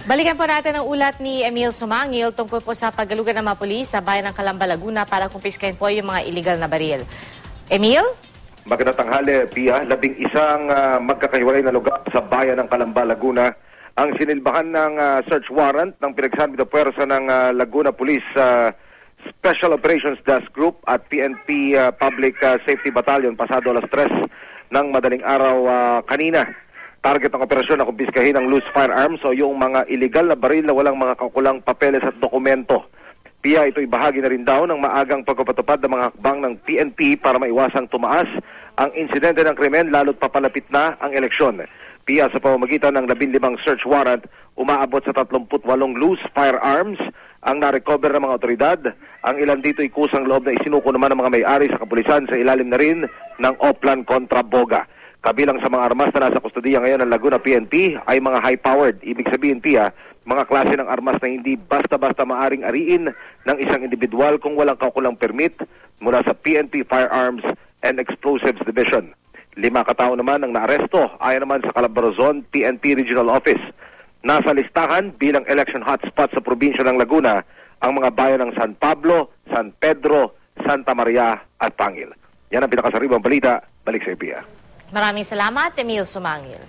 Balikan po natin ang ulat ni Emil Sumangil tungkol po sa paggalugan ng mga pulis sa bayan ng Calamba, Laguna para kumpiskahin po yung mga illegal na baril. Emil? Magandang tanghali, Pia. 11 magkakahiwalay na lugar sa bayan ng Calamba, Laguna ang sinilbahan ng search warrant ng pinagsanib na puwersa ng Laguna Police Special Operations Desk Group at PNP Public Safety Battalion pasado alas 3 ng madaling araw kanina. Target ng operasyon na kumpiskahin ang loose firearms o yung mga illegal na baril na walang mga kakulang papeles at dokumento. Pia, ito'y bahagi na rin daw ng maagang pagpapatupad ng mga hakbang ng PNP para maiwasang tumaas ang insidente ng krimen lalo't papalapit na ang eleksyon. Pia, sa pamamagitan ng 15 search warrant, umaabot sa 38 loose firearms ang narecover ng mga otoridad. Ang ilan dito ay kusang loob na isinuko naman ng mga may-ari sa kapulisan sa ilalim na rin ng Oplan kontra Boga. Kabilang sa mga armas na nasa kustodiya ngayon ng Laguna PNP ay mga high-powered. Ibig sabihin, Pia, mga klase ng armas na hindi basta-basta maaring ariin ng isang individual kung walang kaukulang permit mula sa PNP Firearms and Explosives Division. 5 katao naman ang naaresto ayon naman sa Calabarzon PNP Regional Office. Nasa listahan bilang election hotspot sa probinsya ng Laguna ang mga bayan ng San Pablo, San Pedro, Santa Maria at Pangil. Yan ang pinakasaribang balita. Balik sa Pia. Maraming salamat, Emil Sumangil.